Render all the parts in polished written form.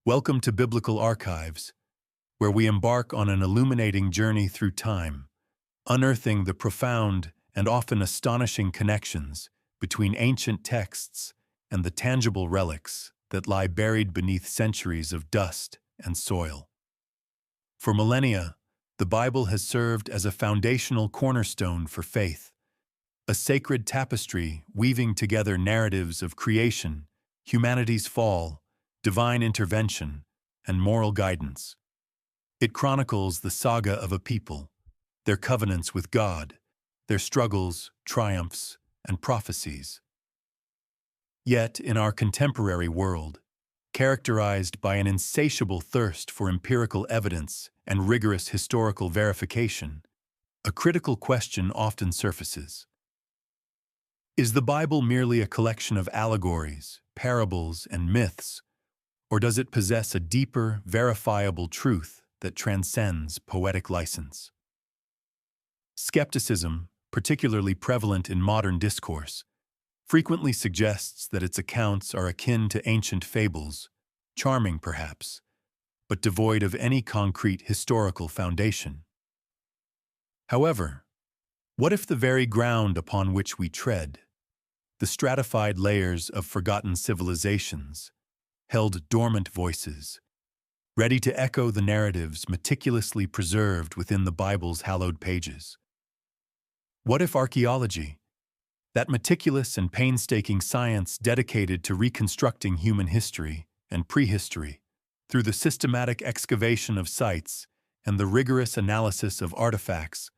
Welcome to Biblical Archives, where we embark on an illuminating journey through time, unearthing the profound and often astonishing connections between ancient texts and the tangible relics that lie buried beneath centuries of dust and soil. For millennia, the Bible has served as a foundational cornerstone for faith, a sacred tapestry weaving together narratives of creation, humanity's fall, divine intervention, and moral guidance. It chronicles the saga of a people, their covenants with God, their struggles, triumphs, and prophecies. Yet, in our contemporary world, characterized by an insatiable thirst for empirical evidence and rigorous historical verification, a critical question often surfaces. Is the Bible merely a collection of allegories, parables, and myths, or does it possess a deeper, verifiable truth that transcends poetic license? Skepticism, particularly prevalent in modern discourse, frequently suggests that its accounts are akin to ancient fables, charming perhaps, but devoid of any concrete historical foundation. However, what if the very ground upon which we tread, the stratified layers of forgotten civilizations, held dormant voices, ready to echo the narratives meticulously preserved within the Bible's hallowed pages? What if archaeology, that meticulous and painstaking science dedicated to reconstructing human history and prehistory through the systematic excavation of sites and the rigorous analysis of artifacts,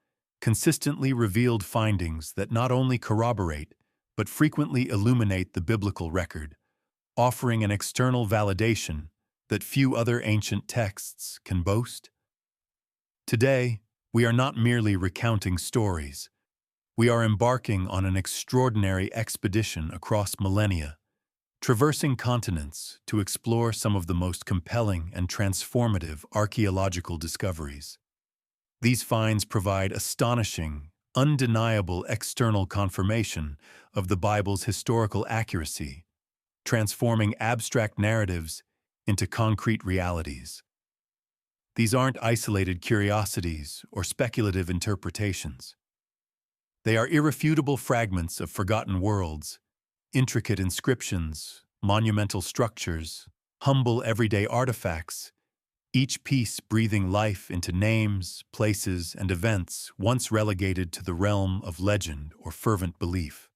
consistently revealed findings that not only corroborate but frequently illuminate the biblical record, offering an external validation that few other ancient texts can boast? Today, we are not merely recounting stories. We are embarking on an extraordinary expedition across millennia, traversing continents to explore some of the most compelling and transformative archaeological discoveries. These finds provide astonishing, undeniable external confirmation of the Bible's historical accuracy, transforming abstract narratives into concrete realities. These aren't isolated curiosities or speculative interpretations. They are irrefutable fragments of forgotten worlds, intricate inscriptions, monumental structures, humble everyday artifacts, each piece breathing life into names, places, and events once relegated to the realm of legend or fervent belief.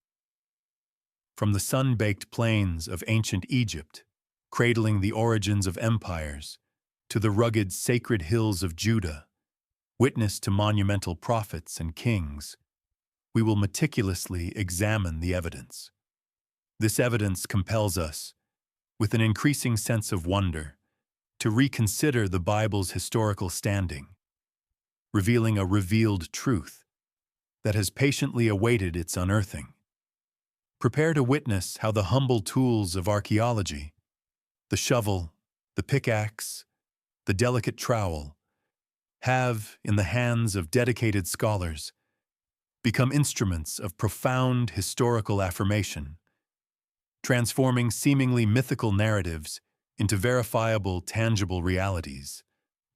From the sun-baked plains of ancient Egypt, cradling the origins of empires, to the rugged sacred hills of Judah, witness to monumental prophets and kings, we will meticulously examine the evidence. This evidence compels us, with an increasing sense of wonder, to reconsider the Bible's historical standing, revealing a revealed truth that has patiently awaited its unearthing. Prepare to witness how the humble tools of archaeology, the shovel, the pickaxe, the delicate trowel, have, in the hands of dedicated scholars, become instruments of profound historical affirmation, transforming seemingly mythical narratives into verifiable, tangible realities,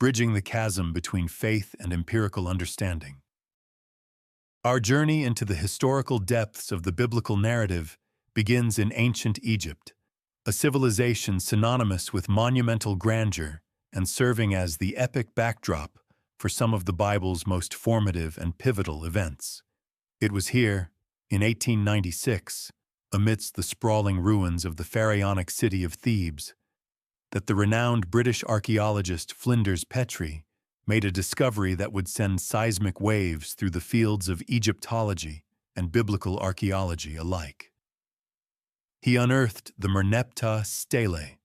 bridging the chasm between faith and empirical understanding. Our journey into the historical depths of the biblical narrative begins in ancient Egypt, a civilization synonymous with monumental grandeur and serving as the epic backdrop for some of the Bible's most formative and pivotal events. It was here, in 1896, amidst the sprawling ruins of the pharaonic city of Thebes, that the renowned British archaeologist Flinders Petrie made a discovery that would send seismic waves through the fields of Egyptology and biblical archaeology alike. He unearthed the Merneptah stele,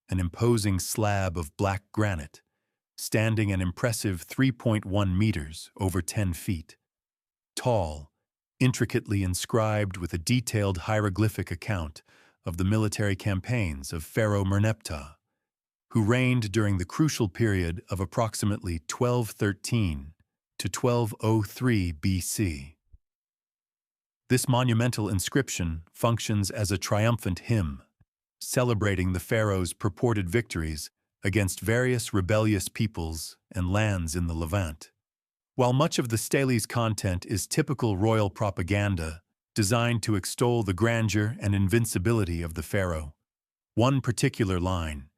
an imposing slab of black granite, standing an impressive 3.1 meters over 10 feet, tall, intricately inscribed with a detailed hieroglyphic account of the military campaigns of Pharaoh Merneptah, who reigned during the crucial period of approximately 1213 to 1203 BC. This monumental inscription functions as a triumphant hymn, celebrating the pharaoh's purported victories against various rebellious peoples and lands in the Levant. While much of the stele's content is typical royal propaganda designed to extol the grandeur and invincibility of the pharaoh, one particular line,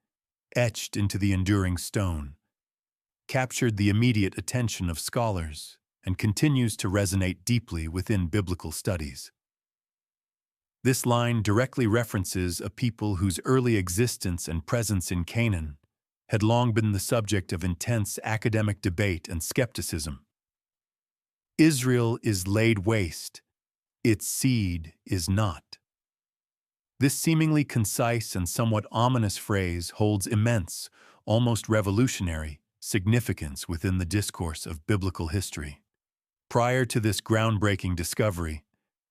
etched into the enduring stone, captured the immediate attention of scholars and continues to resonate deeply within biblical studies. This line directly references a people whose early existence and presence in Canaan had long been the subject of intense academic debate and skepticism. Israel is laid waste, its seed is not. This seemingly concise and somewhat ominous phrase holds immense, almost revolutionary, significance within the discourse of biblical history. Prior to this groundbreaking discovery,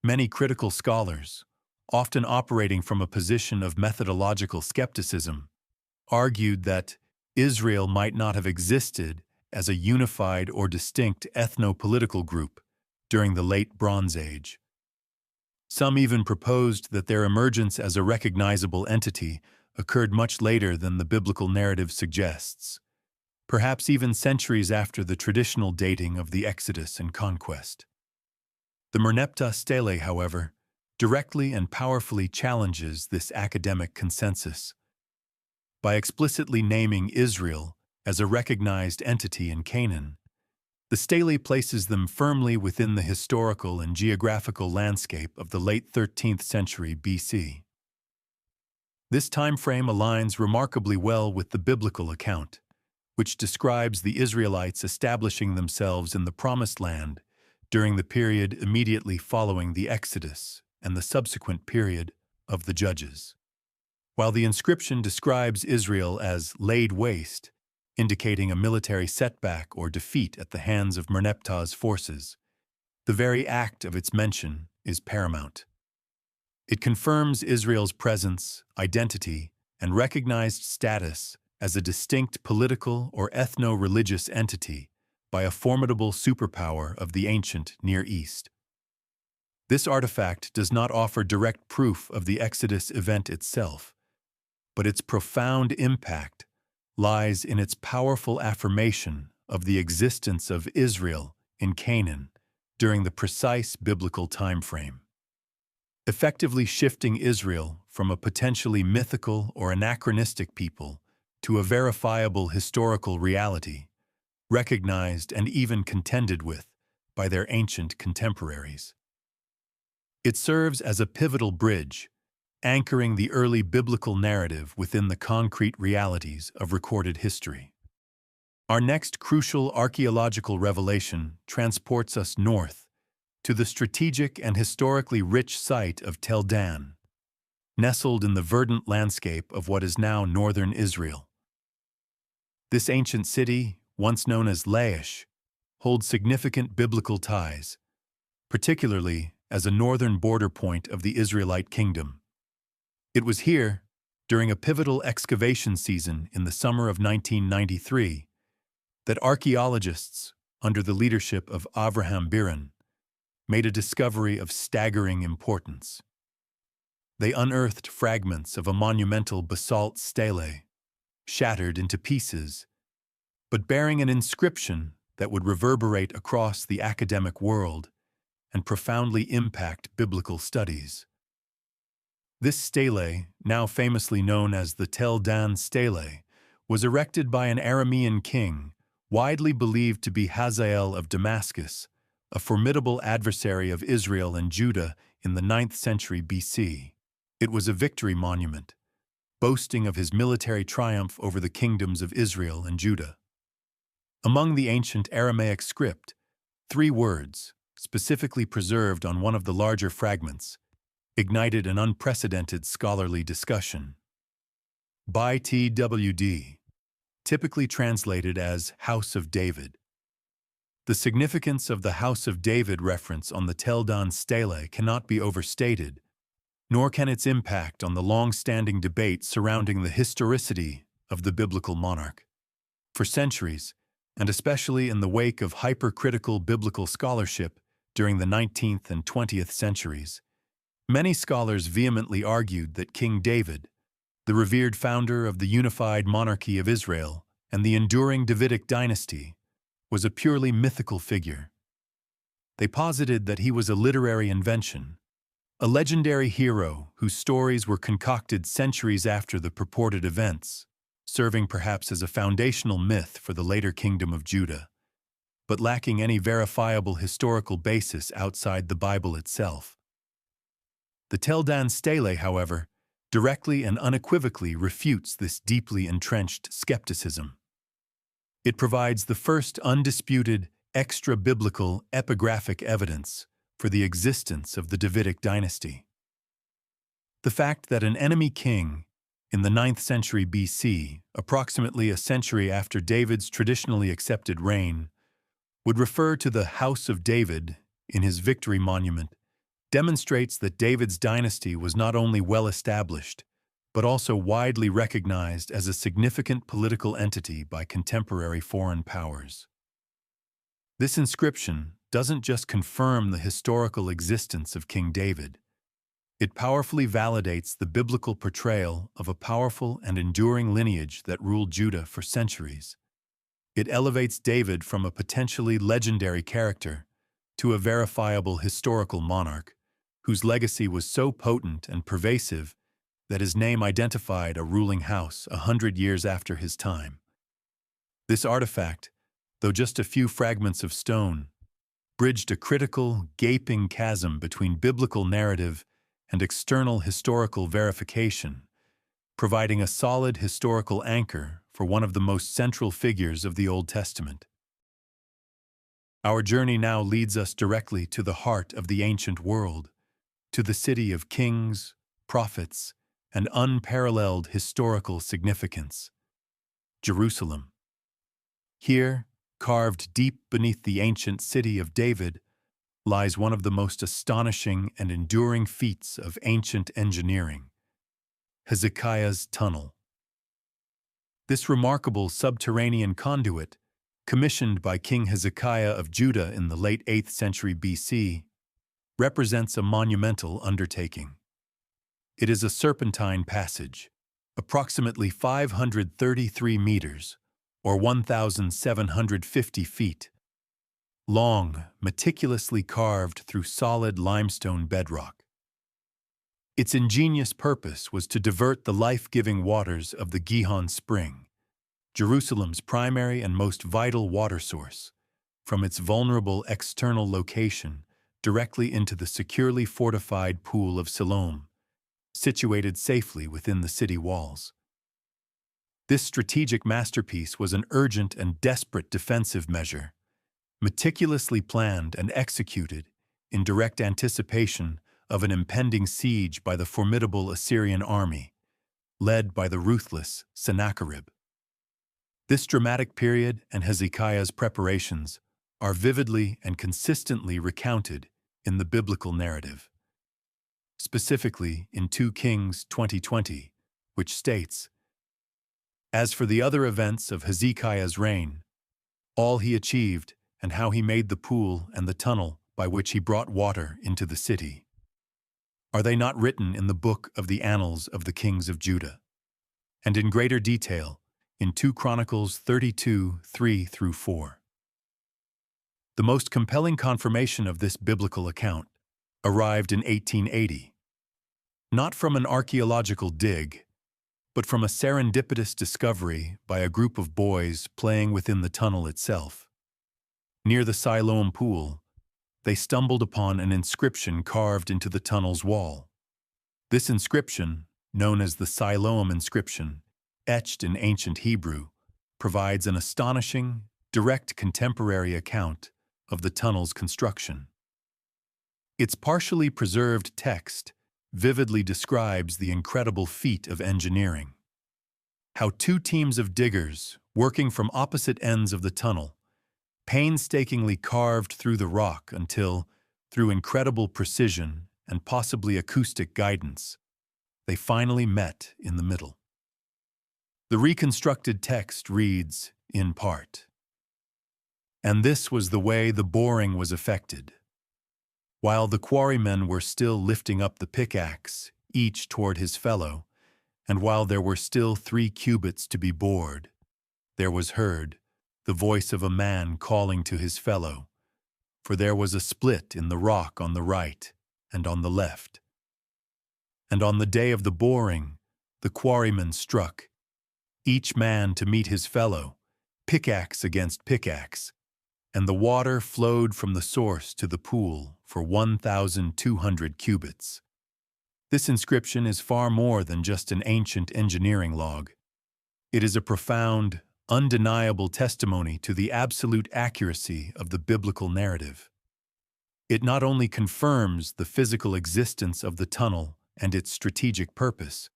many critical scholars, often operating from a position of methodological skepticism, argued that Israel might not have existed as a unified or distinct ethno-political group during the Late Bronze Age. Some even proposed that their emergence as a recognizable entity occurred much later than the biblical narrative suggests, perhaps even centuries after the traditional dating of the Exodus and conquest. The Merneptah stele, however, directly and powerfully challenges this academic consensus. By explicitly naming Israel as a recognized entity in Canaan, the stele places them firmly within the historical and geographical landscape of the late 13th century BC. This time frame aligns remarkably well with the biblical account, which describes the Israelites establishing themselves in the Promised Land during the period immediately following the Exodus and the subsequent period of the Judges. While the inscription describes Israel as laid waste, indicating a military setback or defeat at the hands of Merneptah's forces, the very act of its mention is paramount. It confirms Israel's presence, identity, and recognized status as a distinct political or ethno-religious entity by a formidable superpower of the ancient Near East. This artifact does not offer direct proof of the Exodus event itself, but its profound impact lies in its powerful affirmation of the existence of Israel in Canaan during the precise biblical time frame, effectively shifting Israel from a potentially mythical or anachronistic people to a verifiable historical reality, recognized and even contended with by their ancient contemporaries. It serves as a pivotal bridge, anchoring the early biblical narrative within the concrete realities of recorded history. Our next crucial archaeological revelation transports us north to the strategic and historically rich site of Tel Dan, nestled in the verdant landscape of what is now northern Israel. This ancient city, once known as Laish, holds significant biblical ties, particularly as a northern border point of the Israelite kingdom. It was here, during a pivotal excavation season in the summer of 1993, that archaeologists, under the leadership of Avraham Biran, made a discovery of staggering importance. They unearthed fragments of a monumental basalt stele, shattered into pieces, but bearing an inscription that would reverberate across the academic world and profoundly impact biblical studies. This stele, now famously known as the Tel Dan stele, was erected by an Aramean king, widely believed to be Hazael of Damascus, a formidable adversary of Israel and Judah in the 9th century BC. It was a victory monument, boasting of his military triumph over the kingdoms of Israel and Judah. Among the ancient Aramaic script, 3 words, specifically preserved on one of the larger fragments, ignited an unprecedented scholarly discussion. By TWD, typically translated as House of David. The significance of the House of David reference on the Tel Dan stele cannot be overstated, nor can its impact on the long-standing debate surrounding the historicity of the biblical monarch. For centuries, and especially in the wake of hypercritical biblical scholarship during the 19th and 20th centuries, many scholars vehemently argued that King David, the revered founder of the unified monarchy of Israel and the enduring Davidic dynasty, was a purely mythical figure. They posited that he was a literary invention, a legendary hero whose stories were concocted centuries after the purported events, serving perhaps as a foundational myth for the later kingdom of Judah, but lacking any verifiable historical basis outside the Bible itself. The Tel Dan Stele, however, directly and unequivocally refutes this deeply entrenched skepticism. It provides the first undisputed, extra-biblical, epigraphic evidence for the existence of the Davidic dynasty. The fact that an enemy king, in the 9th century BC, approximately a century after David's traditionally accepted reign, would refer to the House of David in his victory monument, demonstrates that David's dynasty was not only well established, but also widely recognized as a significant political entity by contemporary foreign powers. This inscription doesn't just confirm the historical existence of King David. It powerfully validates the biblical portrayal of a powerful and enduring lineage that ruled Judah for centuries. It elevates David from a potentially legendary character to a verifiable historical monarch, whose legacy was so potent and pervasive that his name identified a ruling house 100 years after his time. This artifact, though just a few fragments of stone, bridged a critical, gaping chasm between biblical narrative and external historical verification, providing a solid historical anchor for one of the most central figures of the Old Testament. Our journey now leads us directly to the heart of the ancient world, to the city of kings, prophets, and unparalleled historical significance, Jerusalem. Here, carved deep beneath the ancient city of David, lies one of the most astonishing and enduring feats of ancient engineering, Hezekiah's Tunnel. This remarkable subterranean conduit, commissioned by King Hezekiah of Judah in the late 8th century BC, represents a monumental undertaking. It is a serpentine passage, approximately 533 meters, or 1,750 feet, long, meticulously carved through solid limestone bedrock. Its ingenious purpose was to divert the life-giving waters of the Gihon Spring, Jerusalem's primary and most vital water source, from its vulnerable external location directly into the securely fortified Pool of Siloam, situated safely within the city walls. This strategic masterpiece was an urgent and desperate defensive measure, meticulously planned and executed in direct anticipation of an impending siege by the formidable Assyrian army, led by the ruthless Sennacherib. This dramatic period and Hezekiah's preparations are vividly and consistently recounted in the biblical narrative. Specifically in 2 Kings 20:20, which states, "As for the other events of Hezekiah's reign, all he achieved and how he made the pool and the tunnel by which he brought water into the city, are they not written in the book of the annals of the kings of Judah?" And in greater detail in 2 Chronicles 32:3-4. The most compelling confirmation of this biblical account arrived in 1880, not from an archaeological dig, but from a serendipitous discovery by a group of boys playing within the tunnel itself. Near the Siloam pool, they stumbled upon an inscription carved into the tunnel's wall. This inscription, known as the Siloam inscription, etched in ancient Hebrew, provides an astonishing, direct contemporary account of the tunnel's construction. Its partially preserved text vividly describes the incredible feat of engineering. How 2 teams of diggers, working from opposite ends of the tunnel, painstakingly carved through the rock until, through incredible precision and possibly acoustic guidance, they finally met in the middle. The reconstructed text reads, in part, "And this was the way the boring was effected. While the quarrymen were still lifting up the pickaxe, each toward his fellow, And while there were still 3 cubits to be bored, there was heard the voice of a man calling to his fellow, for there was a split in the rock on the right and on the left. And on the day of the boring, the quarrymen struck, each man to meet his fellow, pickaxe against pickaxe, and the water flowed from the source to the pool for 1,200 cubits. This inscription is far more than just an ancient engineering log. It is a profound, undeniable testimony to the absolute accuracy of the biblical narrative. It not only confirms the physical existence of the tunnel and its strategic purpose,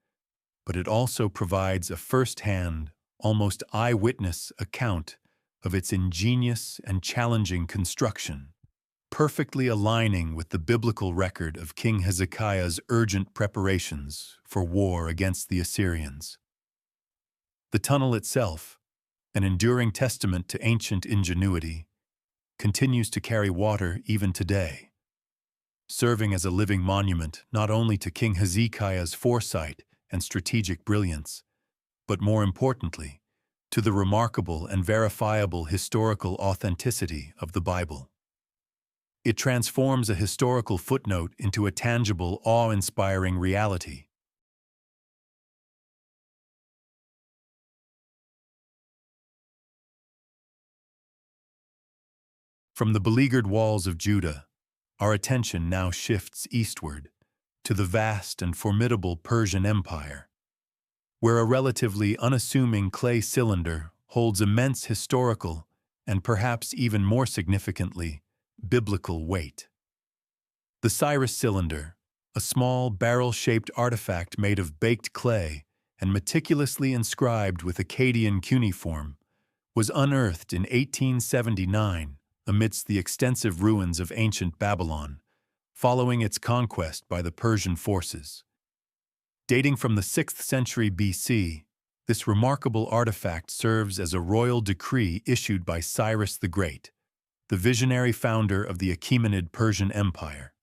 but it also provides a first-hand, almost eyewitness account of its ingenious and challenging construction, perfectly aligning with the biblical record of King Hezekiah's urgent preparations for war against the Assyrians. The tunnel itself, an enduring testament to ancient ingenuity, continues to carry water even today, serving as a living monument not only to King Hezekiah's foresight and strategic brilliance, but more importantly, to the remarkable and verifiable historical authenticity of the Bible. It transforms a historical footnote into a tangible, awe-inspiring reality. From the beleaguered walls of Judah, our attention now shifts eastward to the vast and formidable Persian Empire, where a relatively unassuming clay cylinder holds immense historical and perhaps even more significantly, biblical weight. The Cyrus cylinder, a small barrel-shaped artifact made of baked clay and meticulously inscribed with Akkadian cuneiform, was unearthed in 1879 amidst the extensive ruins of ancient Babylon, following its conquest by the Persian forces. Dating from the 6th century BC, this remarkable artifact serves as a royal decree issued by Cyrus the Great, the visionary founder of the Achaemenid Persian Empire.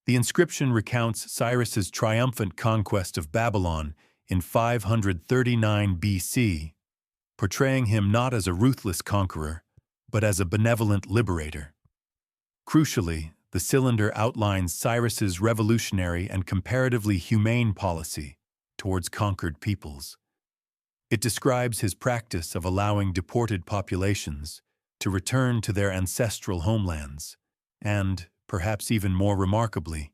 The inscription recounts Cyrus's triumphant conquest of Babylon in 539 BC, portraying him not as a ruthless conqueror, but as a benevolent liberator. Crucially, the cylinder outlines Cyrus's revolutionary and comparatively humane policy towards conquered peoples. It describes his practice of allowing deported populations to return to their ancestral homelands, and, perhaps even more remarkably,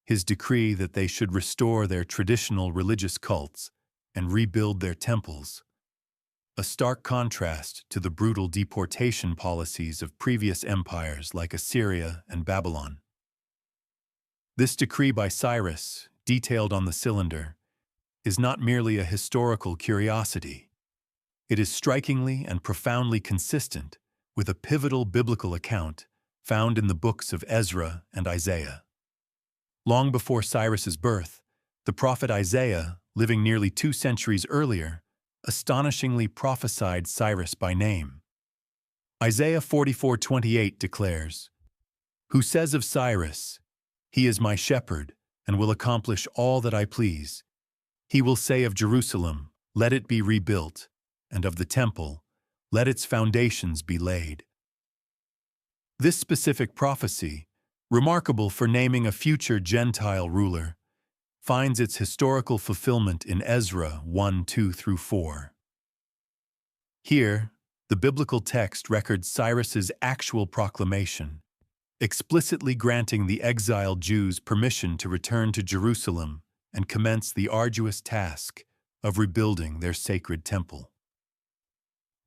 his decree that they should restore their traditional religious cults and rebuild their temples, a stark contrast to the brutal deportation policies of previous empires like Assyria and Babylon. This decree by Cyrus, detailed on the cylinder, is not merely a historical curiosity. It is strikingly and profoundly consistent with a pivotal biblical account found in the books of Ezra and Isaiah. Long before Cyrus's birth, the prophet Isaiah, living nearly 2 centuries earlier, astonishingly prophesied Cyrus by name. Isaiah 44:28 declares, "Who says of Cyrus, 'He is my shepherd, and will accomplish all that I please.' He will say of Jerusalem, 'Let it be rebuilt,' and of the temple, 'Let its foundations be laid.'" This specific prophecy, remarkable for naming a future Gentile ruler, finds its historical fulfillment in Ezra 1:2-4. Here, the biblical text records Cyrus's actual proclamation, explicitly granting the exiled Jews permission to return to Jerusalem and commence the arduous task of rebuilding their sacred temple.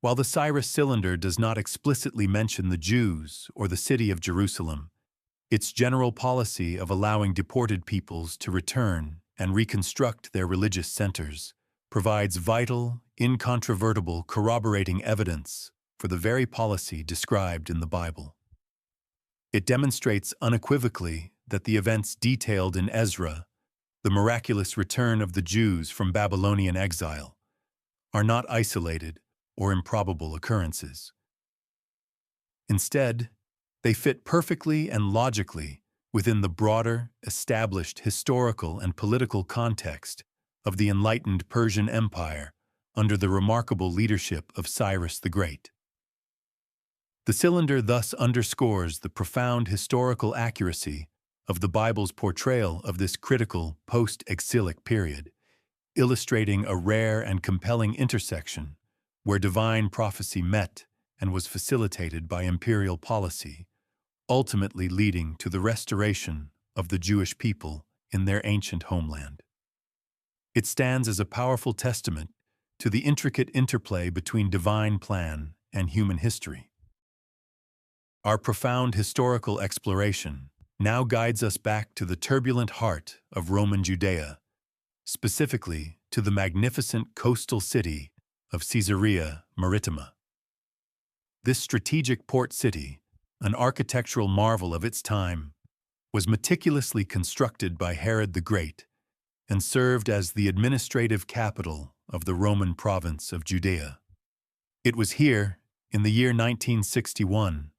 While the Cyrus cylinder does not explicitly mention the Jews or the city of Jerusalem, its general policy of allowing deported peoples to return and reconstruct their religious centers provides vital, incontrovertible corroborating evidence for the very policy described in the Bible. It demonstrates unequivocally that the events detailed in Ezra, the miraculous return of the Jews from Babylonian exile, are not isolated or improbable occurrences. Instead, they fit perfectly and logically within the broader, established historical and political context of the enlightened Persian Empire under the remarkable leadership of Cyrus the Great. The cylinder thus underscores the profound historical accuracy of the Bible's portrayal of this critical post-exilic period, illustrating a rare and compelling intersection where divine prophecy met and was facilitated by imperial policy, ultimately leading to the restoration of the Jewish people in their ancient homeland. It stands as a powerful testament to the intricate interplay between divine plan and human history. Our profound historical exploration now guides us back to the turbulent heart of Roman Judea, specifically to the magnificent coastal city of Caesarea Maritima. This strategic port city, an architectural marvel of its time, was meticulously constructed by Herod the Great and served as the administrative capital of the Roman province of Judea. It was here, in the year 1961,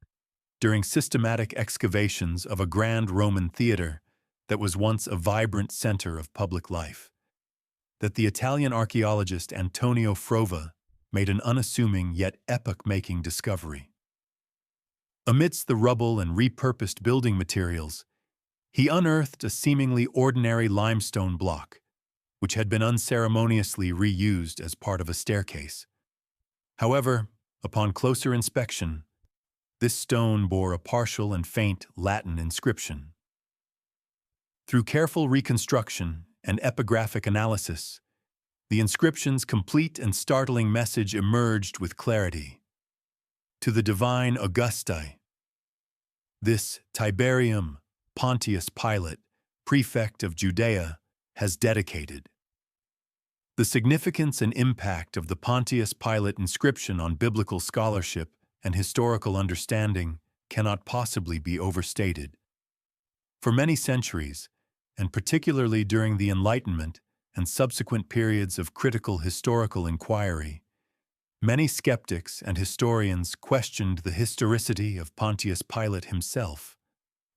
during systematic excavations of a grand Roman theater that was once a vibrant center of public life, that the Italian archaeologist Antonio Frova made an unassuming yet epoch-making discovery. Amidst the rubble and repurposed building materials, he unearthed a seemingly ordinary limestone block, which had been unceremoniously reused as part of a staircase. However, upon closer inspection, this stone bore a partial and faint Latin inscription. Through careful reconstruction and epigraphic analysis, the inscription's complete and startling message emerged with clarity. To the divine Augusti, this Tiberium Pontius Pilate, prefect of Judea, has dedicated. The significance and impact of the Pontius Pilate inscription on biblical scholarship and historical understanding cannot possibly be overstated. For many centuries, and particularly during the Enlightenment and subsequent periods of critical historical inquiry, many skeptics and historians questioned the historicity of Pontius Pilate himself.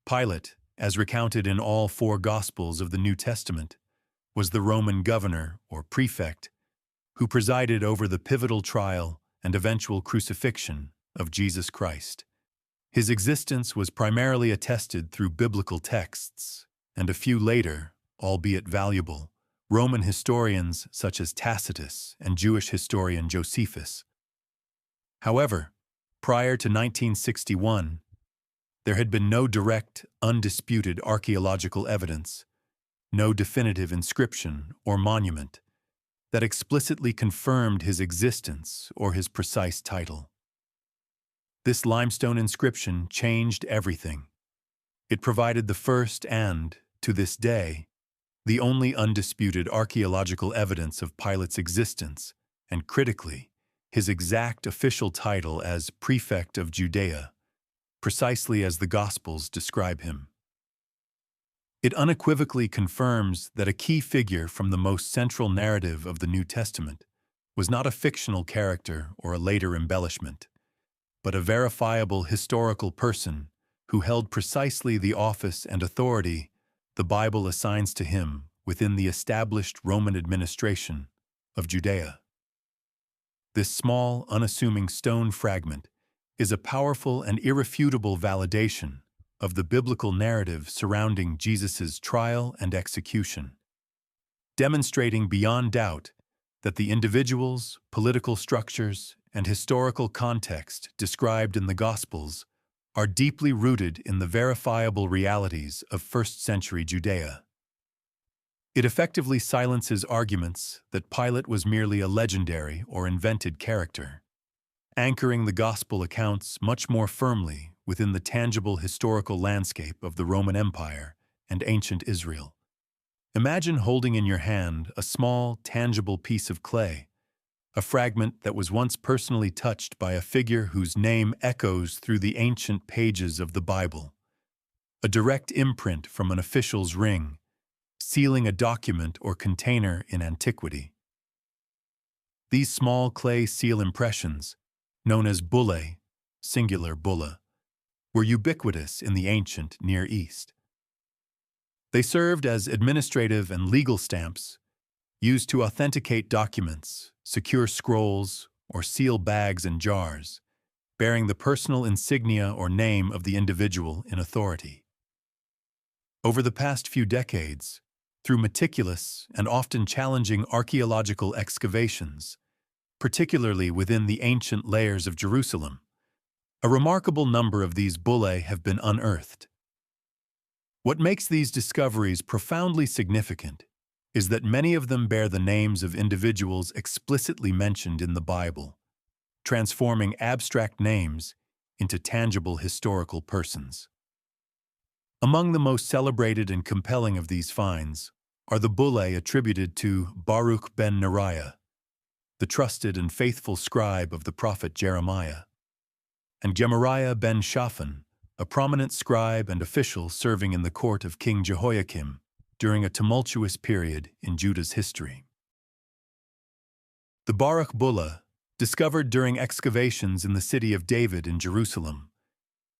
Pilate, as recounted in all four Gospels of the New Testament, was the Roman governor or prefect who presided over the pivotal trial and eventual crucifixion of Jesus Christ. His existence was primarily attested through biblical texts, and a few later, albeit valuable, Roman historians such as Tacitus and Jewish historian Josephus. However, prior to 1961, there had been no direct, undisputed archaeological evidence, no definitive inscription or monument that explicitly confirmed his existence or his precise title. This limestone inscription changed everything. It provided the first and, to this day, the only undisputed archaeological evidence of Pilate's existence, and critically, his exact official title as Prefect of Judea, precisely as the Gospels describe him. It unequivocally confirms that a key figure from the most central narrative of the New Testament was not a fictional character or a later embellishment, but a verifiable historical person who held precisely the office and authority the Bible assigns to him within the established Roman administration of Judea. This small, unassuming stone fragment is a powerful and irrefutable validation of the biblical narrative surrounding Jesus' trial and execution, demonstrating beyond doubt that the individuals, political structures, and historical context described in the Gospels are deeply rooted in the verifiable realities of first-century Judea. It effectively silences arguments that Pilate was merely a legendary or invented character, anchoring the Gospel accounts much more firmly within the tangible historical landscape of the Roman Empire and ancient Israel. Imagine holding in your hand a small, tangible piece of clay, a fragment that was once personally touched by a figure whose name echoes through the ancient pages of the Bible, a direct imprint from an official's ring, sealing a document or container in antiquity. These small clay seal impressions, known as bullae, singular bulla, were ubiquitous in the ancient Near East. They served as administrative and legal stamps, used to authenticate documents, secure scrolls, or seal bags and jars, bearing the personal insignia or name of the individual in authority. Over the past few decades, through meticulous and often challenging archaeological excavations, particularly within the ancient layers of Jerusalem, a remarkable number of these bullae have been unearthed. What makes these discoveries profoundly significant is that many of them bear the names of individuals explicitly mentioned in the Bible, transforming abstract names into tangible historical persons. Among the most celebrated and compelling of these finds are the bullae attributed to Baruch ben Neriah, the trusted and faithful scribe of the prophet Jeremiah, and Gemariah ben Shaphan, a prominent scribe and official serving in the court of King Jehoiakim during a tumultuous period in Judah's history. The Baruch bulla, discovered during excavations in the city of David in Jerusalem,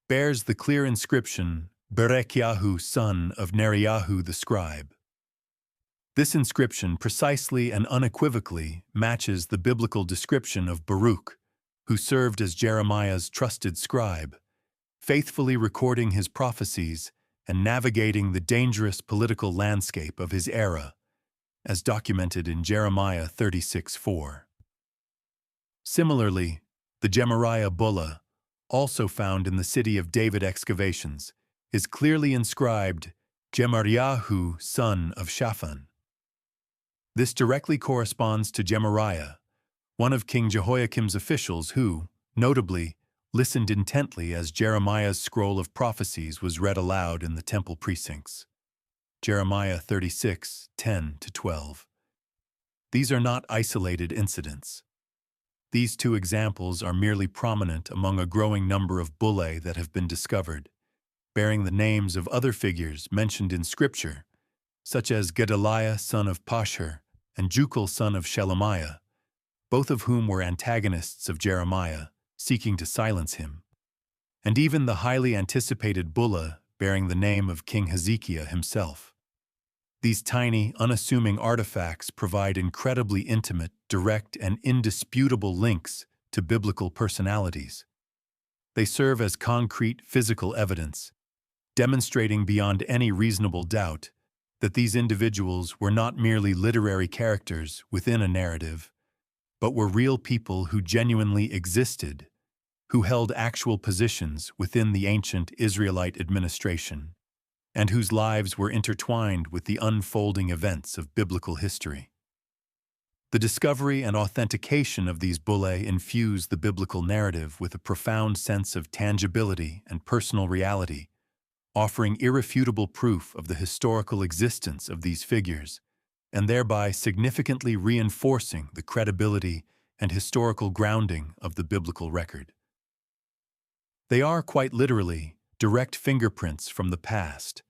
bears the clear inscription, Berechiahu, son of Neriyahu the scribe. This inscription precisely and unequivocally matches the biblical description of Baruch, who served as Jeremiah's trusted scribe, faithfully recording his prophecies and navigating the dangerous political landscape of his era, as documented in Jeremiah 36:4. Similarly, the Gemariah bulla, also found in the city of David excavations, is clearly inscribed, Gemariahu, son of Shaphan. This directly corresponds to Gemariah, one of King Jehoiakim's officials who, notably, listened intently as Jeremiah's scroll of prophecies was read aloud in the temple precincts. Jeremiah 36:10-12. These are not isolated incidents. These two examples are merely prominent among a growing number of bullae that have been discovered, bearing the names of other figures mentioned in Scripture, such as Gedaliah son of Pashur and Jukal son of Shelemiah, both of whom were antagonists of Jeremiah, seeking to silence him, and even the highly anticipated bulla bearing the name of King Hezekiah himself. These tiny, unassuming artifacts provide incredibly intimate, direct, and indisputable links to biblical personalities. They serve as concrete physical evidence, demonstrating beyond any reasonable doubt that these individuals were not merely literary characters within a narrative, but were real people who genuinely existed, who held actual positions within the ancient Israelite administration, and whose lives were intertwined with the unfolding events of biblical history. The discovery and authentication of these bullae infuse the biblical narrative with a profound sense of tangibility and personal reality, offering irrefutable proof of the historical existence of these figures, and thereby significantly reinforcing the credibility and historical grounding of the biblical record. They are, quite literally, direct fingerprints from the past,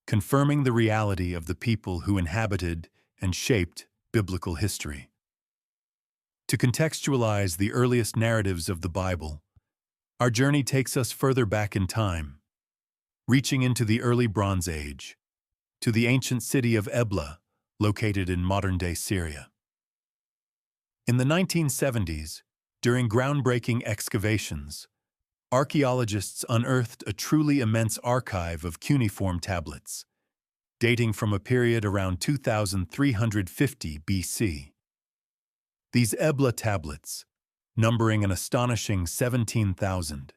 confirming the reality of the people who inhabited and shaped biblical history. To contextualize the earliest narratives of the Bible, our journey takes us further back in time, reaching into the early Bronze Age, to the ancient city of Ebla, located in modern-day Syria. In the 1970s, during groundbreaking excavations, archaeologists unearthed a truly immense archive of cuneiform tablets, dating from a period around 2350 BC. These Ebla tablets, numbering an astonishing 17,000,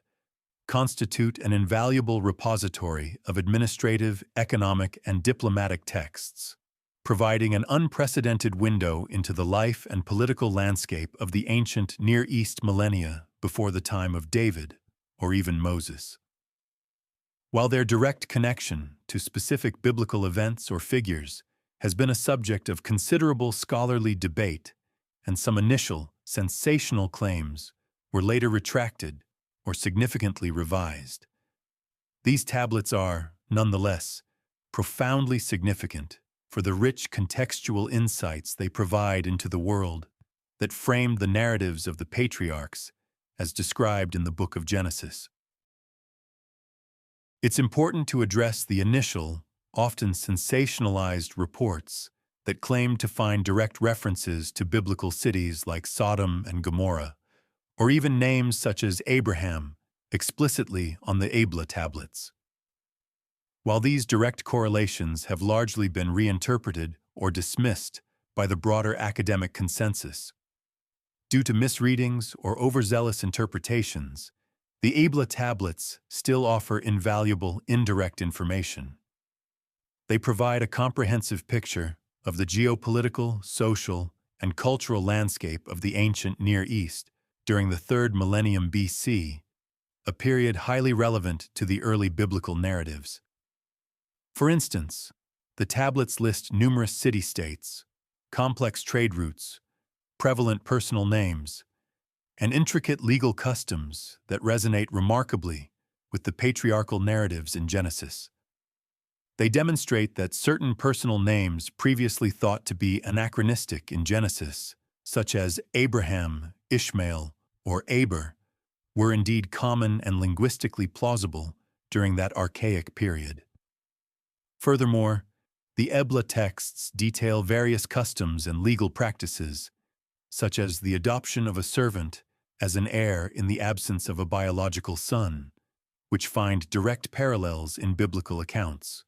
constitute an invaluable repository of administrative, economic, and diplomatic texts, providing an unprecedented window into the life and political landscape of the ancient Near East millennia before the time of David, or even Moses. While their direct connection to specific biblical events or figures has been a subject of considerable scholarly debate, and some initial, sensational claims were later retracted or significantly revised, these tablets are, nonetheless, profoundly significant for the rich contextual insights they provide into the world that framed the narratives of the patriarchs as described in the book of Genesis. It's important to address the initial, often sensationalized reports that claimed to find direct references to biblical cities like Sodom and Gomorrah, or even names such as Abraham explicitly on the Ebla tablets. While these direct correlations have largely been reinterpreted or dismissed by the broader academic consensus, due to misreadings or overzealous interpretations, the Ebla tablets still offer invaluable indirect information. They provide a comprehensive picture of the geopolitical, social, and cultural landscape of the ancient Near East during the 3rd millennium BC, a period highly relevant to the early biblical narratives. For instance, the tablets list numerous city-states, complex trade routes, prevalent personal names, and intricate legal customs that resonate remarkably with the patriarchal narratives in Genesis. They demonstrate that certain personal names previously thought to be anachronistic in Genesis, such as Abraham, Ishmael, or Aber, were indeed common and linguistically plausible during that archaic period. Furthermore, the Ebla texts detail various customs and legal practices, such as the adoption of a servant as an heir in the absence of a biological son, which find direct parallels in biblical accounts.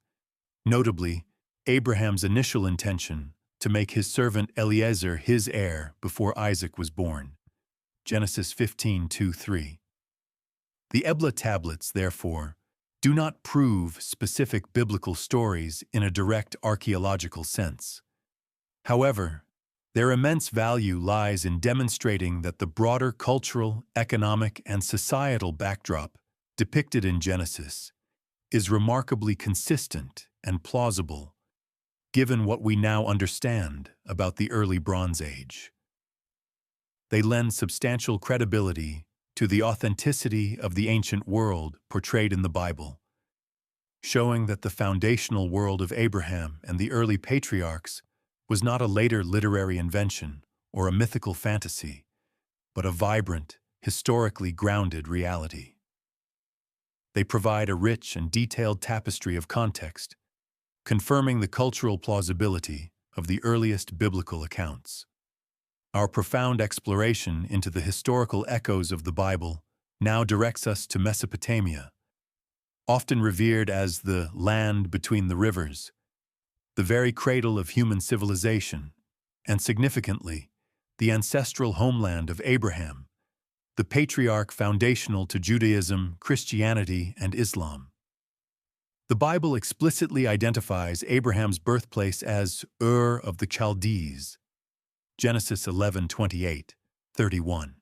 Notably, Abraham's initial intention to make his servant Eliezer his heir before Isaac was born. Genesis 15:2-3. The Ebla tablets, therefore, do not prove specific biblical stories in a direct archaeological sense. However, their immense value lies in demonstrating that the broader cultural, economic, and societal backdrop depicted in Genesis is remarkably consistent and plausible, given what we now understand about the early Bronze Age. They lend substantial credibility to the authenticity of the ancient world portrayed in the Bible, showing that the foundational world of Abraham and the early patriarchs was not a later literary invention or a mythical fantasy, but a vibrant, historically grounded reality. They provide a rich and detailed tapestry of context, confirming the cultural plausibility of the earliest biblical accounts. Our profound exploration into the historical echoes of the Bible now directs us to Mesopotamia, often revered as the land between the rivers, the very cradle of human civilization, and significantly, the ancestral homeland of Abraham, the patriarch foundational to Judaism, Christianity, and Islam. The Bible explicitly identifies Abraham's birthplace as Ur of the Chaldees, Genesis 11:28-31.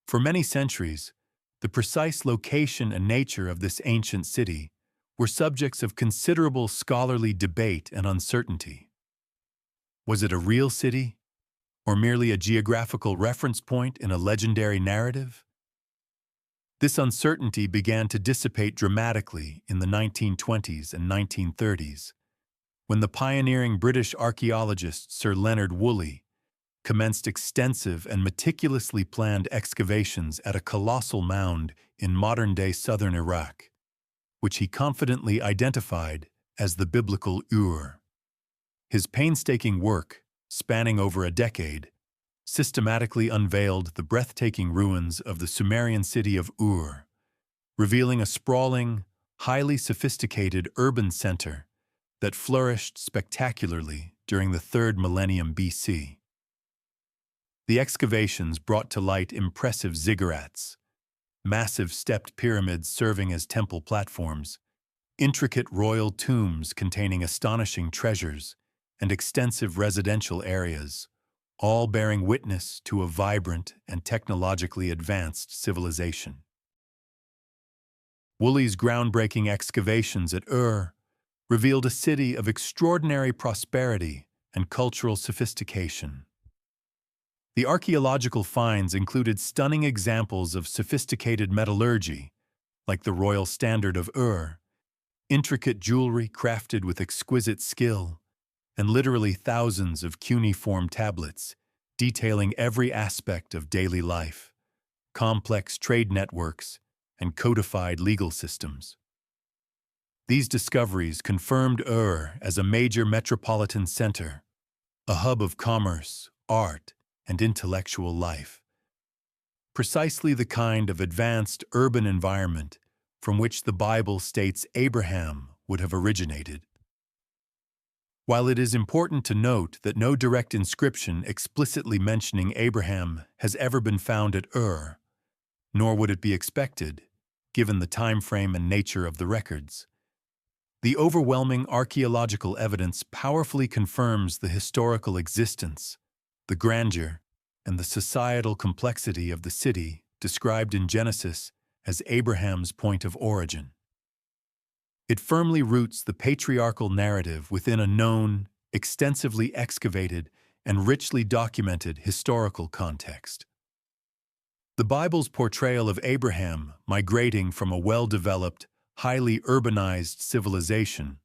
For many centuries, the precise location and nature of this ancient city were subjects of considerable scholarly debate and uncertainty. Was it a real city, or merely a geographical reference point in a legendary narrative? This uncertainty began to dissipate dramatically in the 1920s and 1930s, when the pioneering British archaeologist Sir Leonard Woolley commenced extensive and meticulously planned excavations at a colossal mound in modern-day southern Iraq, which he confidently identified as the biblical Ur. His painstaking work, spanning over a decade, systematically unveiled the breathtaking ruins of the Sumerian city of Ur, revealing a sprawling, highly sophisticated urban center that flourished spectacularly during the 3rd millennium BC. The excavations brought to light impressive ziggurats, massive stepped pyramids serving as temple platforms, intricate royal tombs containing astonishing treasures, and extensive residential areas, all bearing witness to a vibrant and technologically advanced civilization. Woolley's groundbreaking excavations at Ur revealed a city of extraordinary prosperity and cultural sophistication. The archaeological finds included stunning examples of sophisticated metallurgy, like the royal standard of Ur, intricate jewelry crafted with exquisite skill, and literally thousands of cuneiform tablets detailing every aspect of daily life, complex trade networks, and codified legal systems. These discoveries confirmed Ur as a major metropolitan center, a hub of commerce, art, and intellectual life. Precisely the kind of advanced urban environment from which the Bible states Abraham would have originated. While it is important to note that no direct inscription explicitly mentioning Abraham has ever been found at Ur, nor would it be expected, given the time frame and nature of the records, the overwhelming archaeological evidence powerfully confirms the historical existence, the grandeur, and the societal complexity of the city described in Genesis as Abraham's point of origin. It firmly roots the patriarchal narrative within a known, extensively excavated, and richly documented historical context. The Bible's portrayal of Abraham migrating from a well-developed, highly urbanized civilization,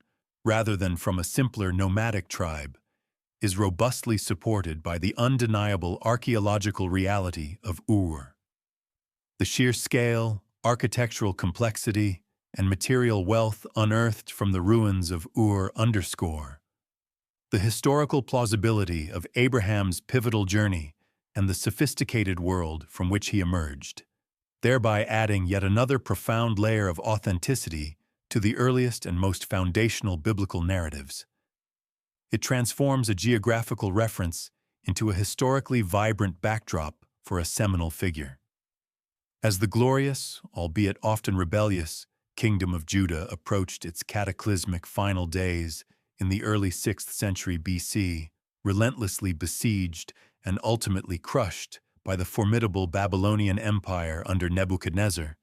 rather than from a simpler nomadic tribe, is robustly supported by the undeniable archaeological reality of Ur. The sheer scale, architectural complexity, and material wealth unearthed from the ruins of Ur underscore the historical plausibility of Abraham's pivotal journey and the sophisticated world from which he emerged, thereby adding yet another profound layer of authenticity to the earliest and most foundational biblical narratives. It transforms a geographical reference into a historically vibrant backdrop for a seminal figure. As the glorious, albeit often rebellious, kingdom of Judah approached its cataclysmic final days in the early 6th century BC, relentlessly besieged and ultimately crushed by the formidable Babylonian Empire under Nebuchadnezzar,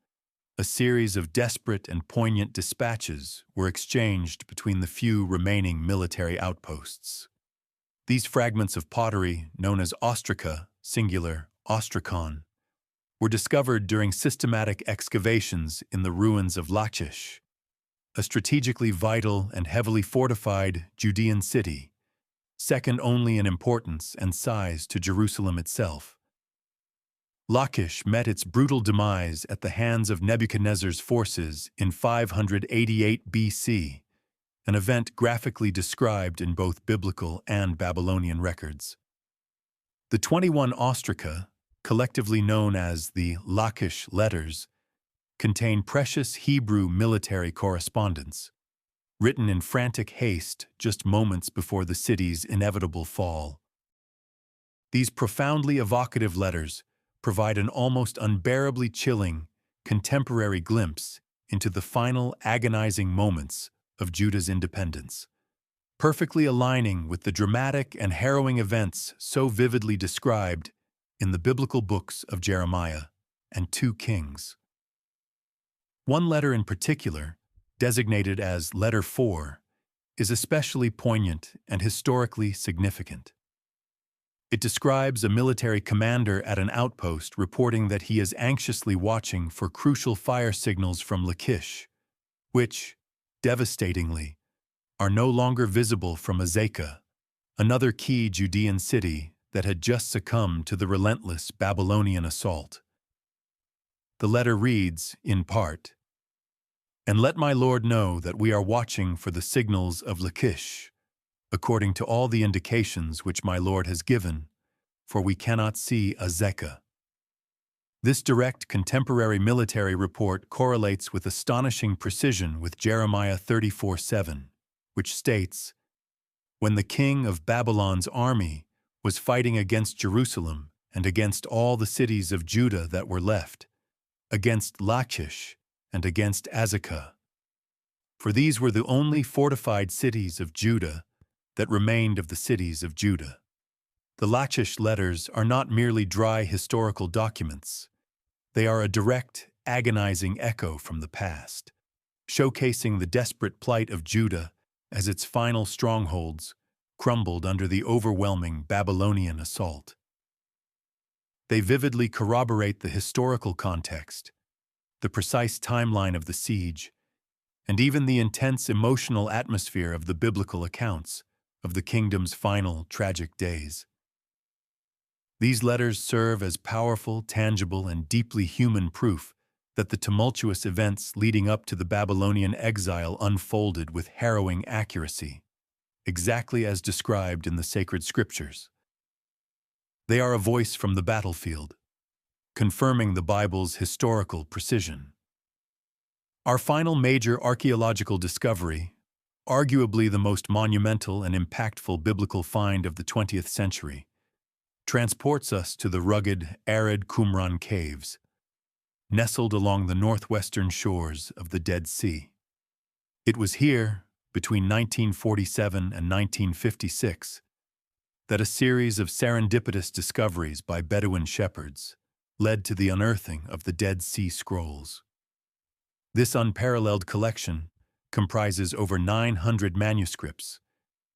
a series of desperate and poignant dispatches were exchanged between the few remaining military outposts. These fragments of pottery, known as ostraca, singular, ostracon, were discovered during systematic excavations in the ruins of Lachish, a strategically vital and heavily fortified Judean city, second only in importance and size to Jerusalem itself. Lachish met its brutal demise at the hands of Nebuchadnezzar's forces in 588 BC, an event graphically described in both biblical and Babylonian records. The 21 ostraca, collectively known as the Lachish letters, contain precious Hebrew military correspondence, written in frantic haste just moments before the city's inevitable fall. These profoundly evocative letters provide an almost unbearably chilling, contemporary glimpse into the final agonizing moments of Judah's independence, perfectly aligning with the dramatic and harrowing events so vividly described in the biblical books of Jeremiah and 2 Kings. One letter in particular, designated as Letter 4, is especially poignant and historically significant. It describes a military commander at an outpost reporting that he is anxiously watching for crucial fire signals from Lachish, which, devastatingly, are no longer visible from Azekah, another key Judean city that had just succumbed to the relentless Babylonian assault. The letter reads, in part, "And let my lord know that we are watching for the signals of Lachish, according to all the indications which my lord has given, for we cannot see Azekah." This direct contemporary military report correlates with astonishing precision with Jeremiah 34:7, which states, "When the king of Babylon's army was fighting against Jerusalem and against all the cities of Judah that were left, against Lachish and against Azekah. For these were the only fortified cities of Judah that remained of the cities of Judah." The Lachish letters are not merely dry historical documents. They are a direct, agonizing echo from the past, showcasing the desperate plight of Judah as its final strongholds crumbled under the overwhelming Babylonian assault. They vividly corroborate the historical context, the precise timeline of the siege, and even the intense emotional atmosphere of the biblical accounts of the kingdom's final tragic days. These letters serve as powerful, tangible, and deeply human proof that the tumultuous events leading up to the Babylonian exile unfolded with harrowing accuracy, exactly as described in the sacred scriptures. They are a voice from the battlefield, confirming the Bible's historical precision. Our final major archaeological discovery, arguably the most monumental and impactful biblical find of the 20th century, transports us to the rugged, arid Qumran caves, nestled along the northwestern shores of the Dead Sea. It was here, between 1947 and 1956, that a series of serendipitous discoveries by Bedouin shepherds led to the unearthing of the Dead Sea Scrolls. This unparalleled collection comprises over 900 manuscripts,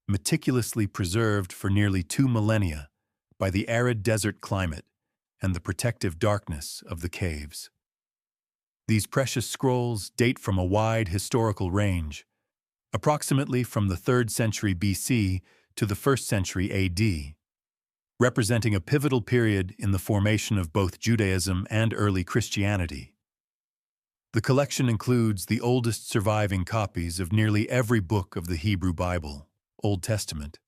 meticulously preserved for nearly 2 millennia by the arid desert climate and the protective darkness of the caves. These precious scrolls date from a wide historical range, approximately from the 3rd century BC to the 1st century AD, representing a pivotal period in the formation of both Judaism and early Christianity. The collection includes the oldest surviving copies of nearly every book of the Hebrew Bible, Old Testament,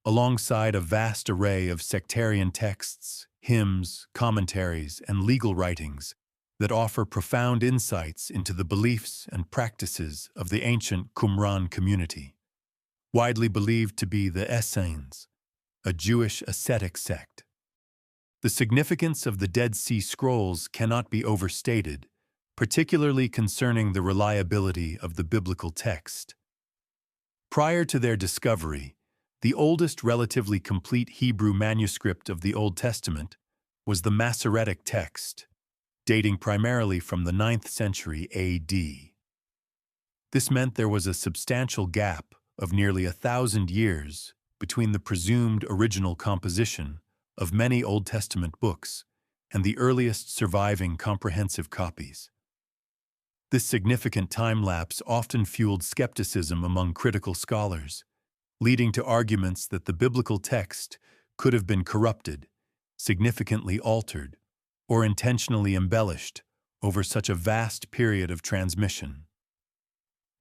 alongside a vast array of sectarian texts, hymns, commentaries, and legal writings that offer profound insights into the beliefs and practices of the ancient Qumran community, widely believed to be the Essenes, a Jewish ascetic sect. The significance of the Dead Sea Scrolls cannot be overstated, particularly concerning the reliability of the biblical text. Prior to their discovery, the oldest relatively complete Hebrew manuscript of the Old Testament was the Masoretic text, dating primarily from the 9th century AD. This meant there was a substantial gap of nearly 1,000 years between the presumed original composition of many Old Testament books and the earliest surviving comprehensive copies. This significant time lapse often fueled skepticism among critical scholars, leading to arguments that the biblical text could have been corrupted, significantly altered, or intentionally embellished over such a vast period of transmission.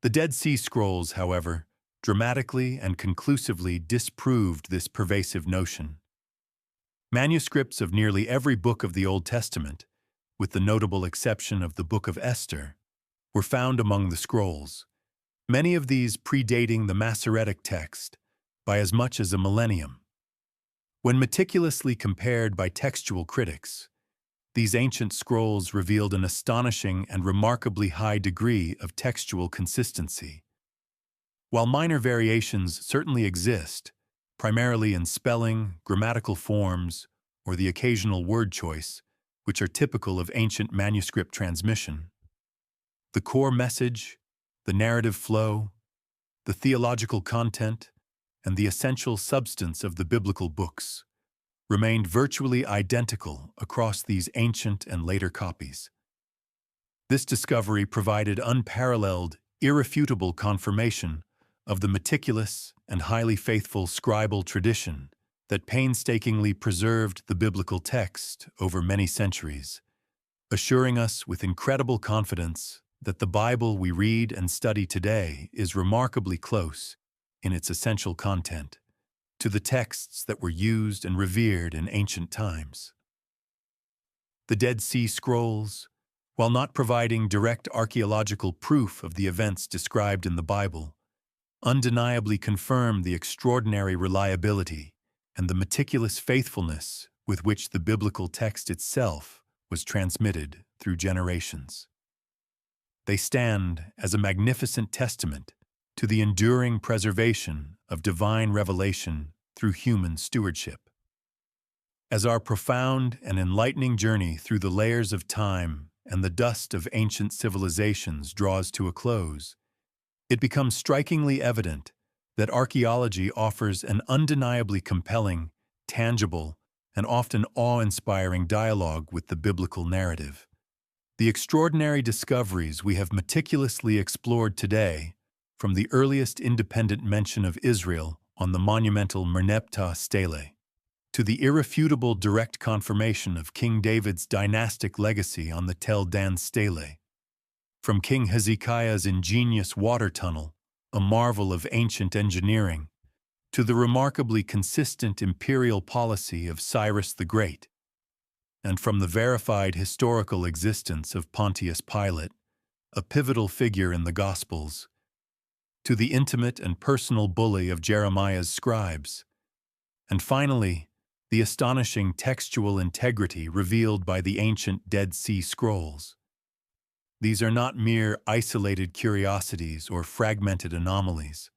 The Dead Sea Scrolls, however, dramatically and conclusively disproved this pervasive notion. Manuscripts of nearly every book of the Old Testament, with the notable exception of the Book of Esther, were found among the scrolls, many of these predating the Masoretic text by as much as a millennium. When meticulously compared by textual critics, these ancient scrolls revealed an astonishing and remarkably high degree of textual consistency. While minor variations certainly exist, primarily in spelling, grammatical forms, or the occasional word choice, which are typical of ancient manuscript transmission, the core message, the narrative flow, the theological content, and the essential substance of the biblical books remained virtually identical across these ancient and later copies. This discovery provided unparalleled, irrefutable confirmation of the meticulous and highly faithful scribal tradition that painstakingly preserved the biblical text over many centuries, assuring us with incredible confidence that the Bible we read and study today is remarkably close, in its essential content, to the texts that were used and revered in ancient times. The Dead Sea Scrolls, while not providing direct archaeological proof of the events described in the Bible, undeniably confirm the extraordinary reliability and the meticulous faithfulness with which the biblical text itself was transmitted through generations. They stand as a magnificent testament to the enduring preservation of divine revelation through human stewardship. As our profound and enlightening journey through the layers of time and the dust of ancient civilizations draws to a close, it becomes strikingly evident that archaeology offers an undeniably compelling, tangible, and often awe-inspiring dialogue with the biblical narrative. The extraordinary discoveries we have meticulously explored today, from the earliest independent mention of Israel on the monumental Merneptah stele, to the irrefutable direct confirmation of King David's dynastic legacy on the Tel Dan Stele. From King Hezekiah's ingenious water tunnel, a marvel of ancient engineering, to the remarkably consistent imperial policy of Cyrus the Great, and from the verified historical existence of Pontius Pilate, a pivotal figure in the Gospels, to the intimate and personal bully of Jeremiah's scribes, and finally, the astonishing textual integrity revealed by the ancient Dead Sea Scrolls. These are not mere isolated curiosities or fragmented anomalies.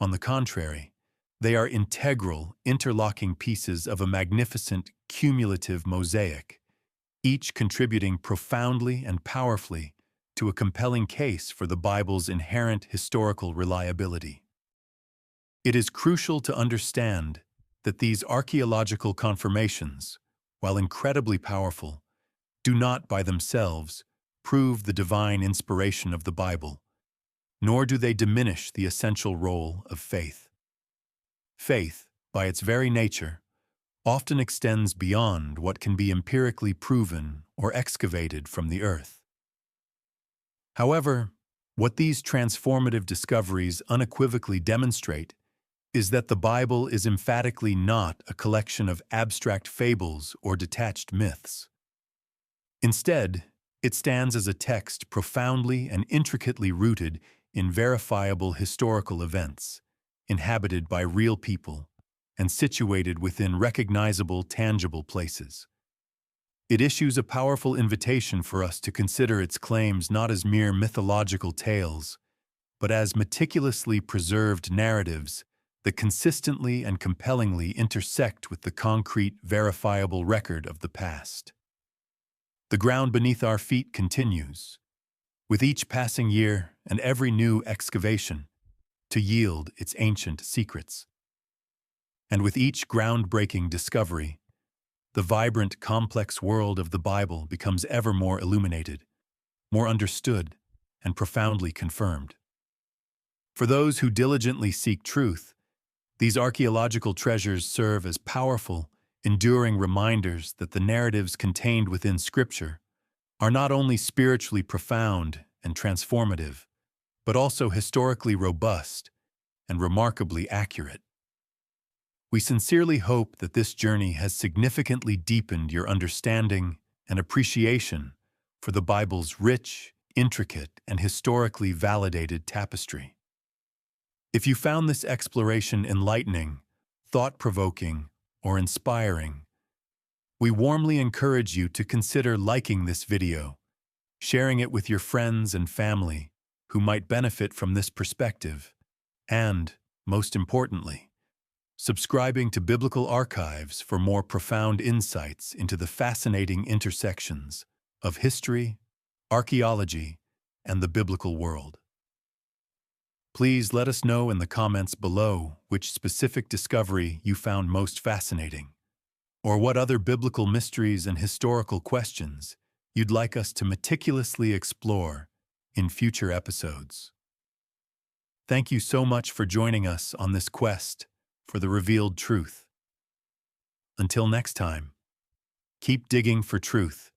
On the contrary, they are integral, interlocking pieces of a magnificent, cumulative mosaic, each contributing profoundly and powerfully to a compelling case for the Bible's inherent historical reliability. It is crucial to understand that these archaeological confirmations, while incredibly powerful, do not by themselves prove the divine inspiration of the Bible, nor do they diminish the essential role of faith. Faith, by its very nature, often extends beyond what can be empirically proven or excavated from the earth. However, what these transformative discoveries unequivocally demonstrate is that the Bible is emphatically not a collection of abstract fables or detached myths. Instead, it stands as a text profoundly and intricately rooted in verifiable historical events, inhabited by real people, and situated within recognizable, tangible places. It issues a powerful invitation for us to consider its claims not as mere mythological tales, but as meticulously preserved narratives that consistently and compellingly intersect with the concrete, verifiable record of the past. The ground beneath our feet continues, with each passing year and every new excavation, to yield its ancient secrets. And with each groundbreaking discovery, the vibrant, complex world of the Bible becomes ever more illuminated, more understood, and profoundly confirmed. For those who diligently seek truth, these archaeological treasures serve as powerful, enduring reminders that the narratives contained within Scripture are not only spiritually profound and transformative, but also historically robust and remarkably accurate. We sincerely hope that this journey has significantly deepened your understanding and appreciation for the Bible's rich, intricate, and historically validated tapestry. If you found this exploration enlightening, thought-provoking, or inspiring, we warmly encourage you to consider liking this video, sharing it with your friends and family who might benefit from this perspective, and, most importantly, subscribing to Biblical Archives for more profound insights into the fascinating intersections of history, archaeology, and the biblical world. Please let us know in the comments below which specific discovery you found most fascinating, or what other biblical mysteries and historical questions you'd like us to meticulously explore in future episodes. Thank you so much for joining us on this quest for the revealed truth. Until next time, keep digging for truth